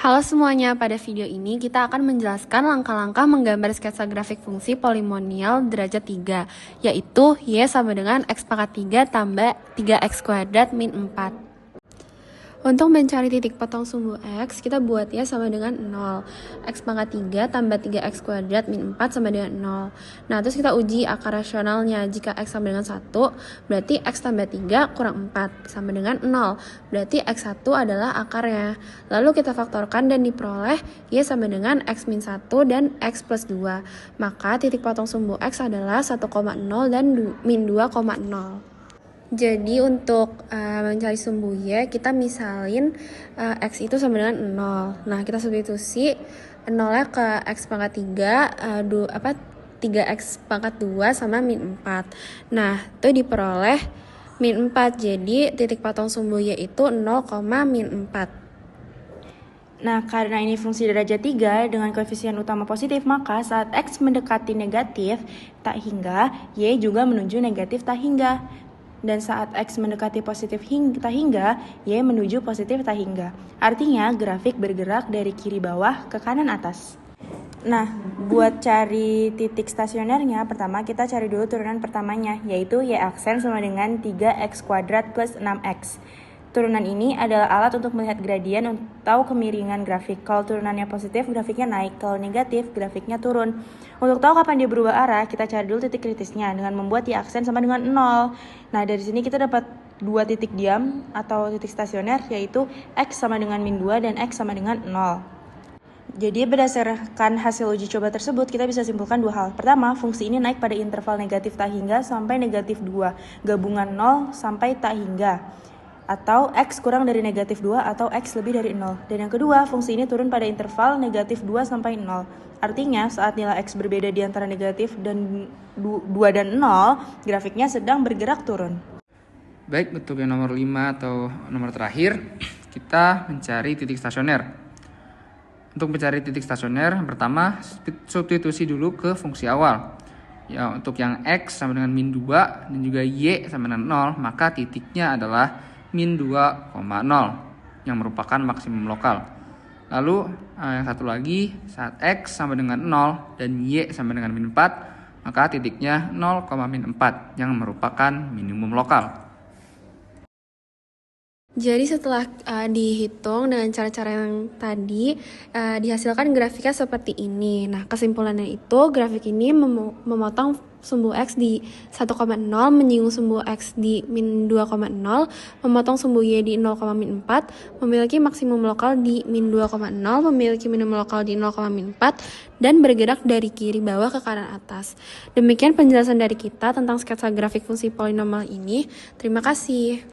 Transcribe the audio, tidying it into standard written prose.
Halo semuanya, pada video ini kita akan menjelaskan langkah-langkah menggambar sketsa grafik fungsi polinomial derajat 3, yaitu Y sama dengan X pangkat 3 tambah 3X kuadrat min 4. Untuk mencari titik potong sumbu X, kita buat Y sama dengan 0. X pangkat 3 tambah 3X kuadrat min 4 sama dengan 0. Nah, terus kita uji akar rasionalnya. Jika X sama dengan 1, berarti X tambah 3 kurang 4 sama dengan 0. Berarti X1 adalah akarnya. Lalu kita faktorkan dan diperoleh Y sama dengan X min 1 dan X plus 2. Maka titik potong sumbu X adalah 1,0 dan min 2,0. Jadi untuk mencari sumbu Y, kita misalin X itu sama dengan 0. Nah, kita substitusi 0-nya ke X pangkat 3, 3X pangkat 2 sama min 4. Nah, itu diperoleh min 4. Jadi titik potong sumbu Y itu 0, min 4. Nah, karena ini fungsi derajat 3 dengan koefisien utama positif, maka saat X mendekati negatif tak hingga, Y juga menuju negatif tak hingga. Dan saat X mendekati positif tak hingga, Y menuju positif tak hingga. Artinya, grafik bergerak dari kiri bawah ke kanan atas. Nah, buat cari titik stasionernya, pertama kita cari dulu turunan pertamanya, yaitu Y aksen sama dengan 3X kuadrat plus 6X. Turunan ini adalah alat untuk melihat gradien atau kemiringan grafik. Kalau turunannya positif, grafiknya naik. Kalau negatif, grafiknya turun. Untuk tahu kapan dia berubah arah, kita cari dulu titik kritisnya dengan membuat Y aksen sama dengan 0. Nah, dari sini kita dapat dua titik diam atau titik stasioner, yaitu X sama dengan min 2 dan X sama dengan 0. Jadi berdasarkan hasil uji coba tersebut, kita bisa simpulkan dua hal. Pertama, fungsi ini naik pada interval negatif tak hingga sampai negatif 2, gabungan 0 sampai tak hingga. Atau X kurang dari negatif 2 atau X lebih dari 0. Dan yang kedua, fungsi ini turun pada interval negatif 2 sampai 0. Artinya, saat nilai X berbeda di antara negatif dan 2 dan 0, grafiknya sedang bergerak turun. Baik, untuk yang nomor 5 atau nomor terakhir, kita mencari titik stasioner. Untuk mencari titik stasioner, pertama substitusi dulu ke fungsi awal. Ya, untuk yang X sama dengan min 2 dan juga Y sama dengan 0, maka titiknya adalah min 2,0 yang merupakan maksimum lokal. Lalu yang satu lagi, saat X sama dengan 0 dan Y sama dengan min 4, maka titiknya 0,4 yang merupakan minimum lokal. Jadi setelah dihitung dengan cara-cara yang tadi, dihasilkan grafiknya seperti ini. Nah, kesimpulannya itu grafik ini memotong sumbu X di 1,0, menyinggung sumbu X di min 2,0, memotong sumbu Y di 0,4, memiliki maksimum lokal di min 2,0, memiliki minimum lokal di 0,4, dan bergerak dari kiri bawah ke kanan atas. Demikian penjelasan dari kita tentang sketsa grafik fungsi polinomial ini. Terima kasih.